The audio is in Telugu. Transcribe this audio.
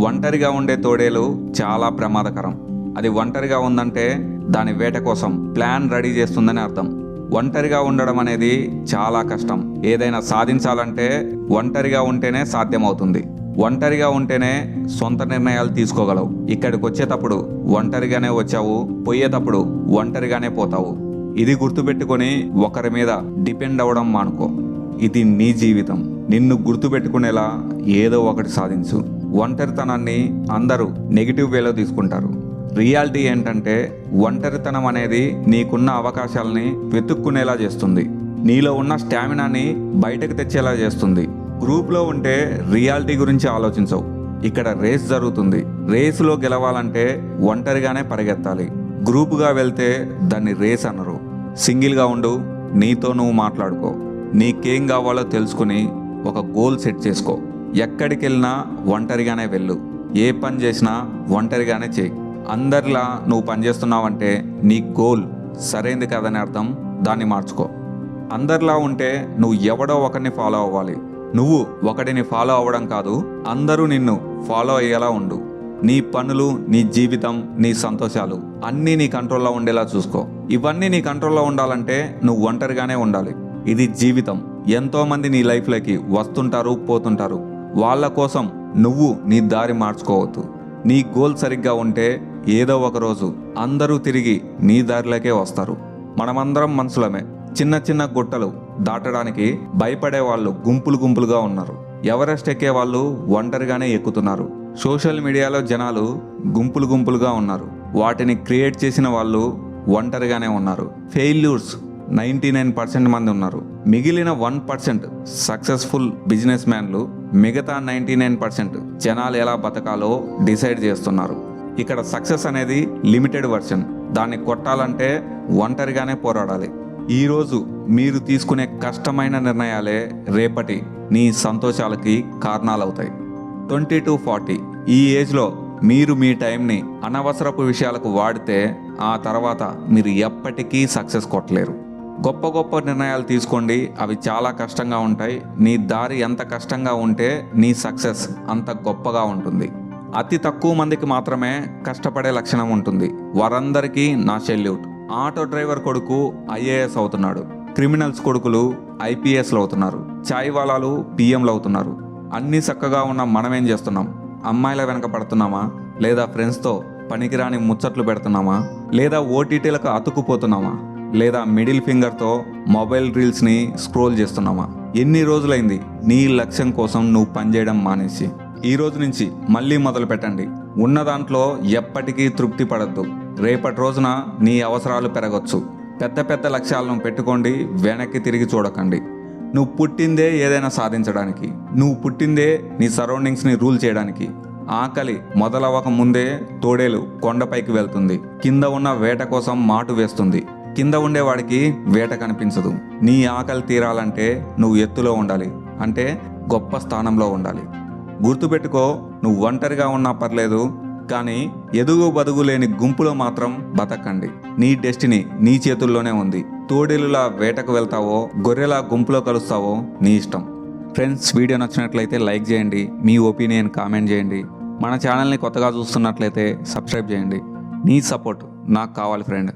ఒంటరిగా ఉండే తోడేలు చాలా ప్రమాదకరం. అది ఒంటరిగా ఉందంటే దాని వేట కోసం ప్లాన్ రెడీ చేస్తుందని అర్థం. ఒంటరిగా ఉండడం అనేది చాలా కష్టం. ఏదైనా సాధించాలంటే ఒంటరిగా ఉంటేనే సాధ్యమవుతుంది. ఒంటరిగా ఉంటేనే సొంత నిర్ణయాలు తీసుకోగలవు. ఇక్కడికి వచ్చేటప్పుడు ఒంటరిగానే వచ్చావు, పోయేటప్పుడు ఒంటరిగానే పోతావు. ఇది గుర్తుపెట్టుకొని ఒకరి మీద డిపెండ్ అవ్వడం మానుకో. ఇది నీ జీవితం. నిన్ను గుర్తుపెట్టుకునేలా ఏదో ఒకటి సాధించు. ఒంటరితనాన్ని అందరూ నెగిటివ్ వేలో తీసుకుంటారు. రియాలిటీ ఏంటంటే ఒంటరితనం అనేది నీకున్న అవకాశాలని వెతుక్కునేలా చేస్తుంది. నీలో ఉన్న స్టామినాని బయటకు తెచ్చేలా చేస్తుంది. గ్రూప్లో ఉంటే రియాలిటీ గురించి ఆలోచించవు. ఇక్కడ రేస్ జరుగుతుంది. రేసులో గెలవాలంటే ఒంటరిగానే పరిగెత్తాలి. గ్రూపుగా వెళ్తే దాన్ని రేస్ అనరు. సింగిల్గా ఉండు, నీతో నువ్వు మాట్లాడుకో. నీకేం కావాలో తెలుసుకుని ఒక గోల్ సెట్ చేసుకో. ఎక్కడికి వెళ్ళినా ఒంటరిగానే వెళ్ళు. ఏ పని చేసినా ఒంటరిగానే చేయి. అందరిలా నువ్వు పనిచేస్తున్నావంటే నీ గోల్ సరైనది కాదని అర్థం. దాన్ని మార్చుకో. అందరిలా ఉంటే నువ్వు ఎవడో ఒకరిని ఫాలో అవ్వాలి. నువ్వు ఒకడిని ఫాలో అవ్వడం కాదు, అందరూ నిన్ను ఫాలో అయ్యేలా ఉండు. నీ పనులు, నీ జీవితం, నీ సంతోషాలు అన్నీ నీ కంట్రోల్లో ఉండేలా చూసుకో. ఇవన్నీ నీ కంట్రోల్లో ఉండాలంటే నువ్వు ఒంటరిగానే ఉండాలి. ఇది జీవితం. ఎంతోమంది నీ లైఫ్లోకి వస్తుంటారు, పోతుంటారు. వాళ్ళ కోసం నువ్వు నీ దారి మార్చుకోవద్దు. నీ గోల్ సరిగ్గా ఉంటే ఏదో ఒక రోజు అందరూ తిరిగి నీ దారిలోకే వస్తారు. మనమందరం మనుషులమే. చిన్న చిన్న గుట్టలు దాటడానికి భయపడే వాళ్ళు గుంపులు గుంపులుగా ఉన్నారు. ఎవరెస్ట్ ఎక్కే వాళ్ళు ఒంటరిగానే ఎక్కుతున్నారు. సోషల్ మీడియాలో జనాలు గుంపులు గుంపులుగా ఉన్నారు. వాటిని క్రియేట్ చేసిన వాళ్ళు ఒంటరిగానే ఉన్నారు. ఫెయిల్యూర్స్ 99% మంది ఉన్నారు. మిగిలిన 1% సక్సెస్ఫుల్ బిజినెస్ మ్యాన్లు మిగతా 99% జనాలు ఎలా బతకాలో డిసైడ్ చేస్తున్నారు. ఇక్కడ సక్సెస్ అనేది లిమిటెడ్ వర్షన్. దాన్ని కొట్టాలంటే ఒంటరిగానే పోరాడాలి. ఈరోజు మీరు తీసుకునే కష్టమైన నిర్ణయాలే రేపటి నీ సంతోషాలకి కారణాలవుతాయి. 20 to 40 ఈ ఏజ్లో మీరు మీ టైంని అనవసరపు విషయాలకు వాడితే ఆ తర్వాత మీరు ఎప్పటికీ సక్సెస్ కొట్టలేరు. గొప్ప గొప్ప నిర్ణయాలు తీసుకోండి. అవి చాలా కష్టంగా ఉంటాయి. నీ దారి ఎంత కష్టంగా ఉంటే నీ సక్సెస్ అంత గొప్పగా ఉంటుంది. అతి తక్కువ మందికి మాత్రమే కష్టపడే లక్షణం ఉంటుంది. వారందరికీ నా సెల్యూట్. ఆటో డ్రైవర్ కొడుకు IAS అవుతున్నాడు. క్రిమినల్స్ కొడుకులు IPSలు అవుతున్నారు. చాయ్ వాలాలు PMలు అవుతున్నారు. అన్నీ చక్కగా ఉన్న మనమేం చేస్తున్నాం? అమ్మాయిల వెనక పడుతున్నామా? లేదా ఫ్రెండ్స్తో పనికిరాని ముచ్చట్లు పెడుతున్నామా? లేదా OTTలకు అతుక్కుపోతున్నామా? లేదా మిడిల్ ఫింగర్తో మొబైల్ రీల్స్ని స్క్రోల్ చేస్తున్నామా? ఎన్ని రోజులైంది నీ లక్ష్యం కోసం నువ్వు పనిచేయడం మానేసి? ఈ రోజు నుంచి మళ్ళీ మొదలు పెట్టండి. ఉన్న దాంట్లో ఎప్పటికీ తృప్తి పడద్దు. రేపటి రోజున నీ అవసరాలు పెరగచ్చు. పెద్ద పెద్ద లక్ష్యాలను పెట్టుకోండి. వెనక్కి తిరిగి చూడకండి. నువ్వు పుట్టిందే ఏదైనా సాధించడానికి. నువ్వు పుట్టిందే నీ సరౌండింగ్స్ని రూల్ చేయడానికి. ఆకలి మొదలవ్వక ముందే తోడేలు కొండపైకి వెళ్తుంది. కింద ఉన్న వేట కోసం మాటు వేస్తుంది. కింద ఉండేవాడికి వేట కనిపించదు. నీ ఆకలి తీరాలంటే నువ్వు ఎత్తులో ఉండాలి. అంటే గొప్ప స్థానంలో ఉండాలి. గుర్తుపెట్టుకో, నువ్వు ఒంటరిగా ఉన్నా పర్లేదు, కానీ ఎదుగు బదుగు లేని గుంపులో మాత్రం బతకండి. నీ డెస్టినీ నీ చేతుల్లోనే ఉంది. తోడేలులా వేటకు వెళ్తావో, గొర్రెలా గుంపులో కలుస్తావో నీ ఇష్టం. ఫ్రెండ్స్, వీడియో నచ్చినట్లయితే లైక్ చేయండి. మీ ఒపీనియన్ కామెంట్ చేయండి. మన ఛానల్ని కొత్తగా చూస్తున్నట్లయితే సబ్స్క్రైబ్ చేయండి. నీ సపోర్ట్ నాకు కావాలి ఫ్రెండ్.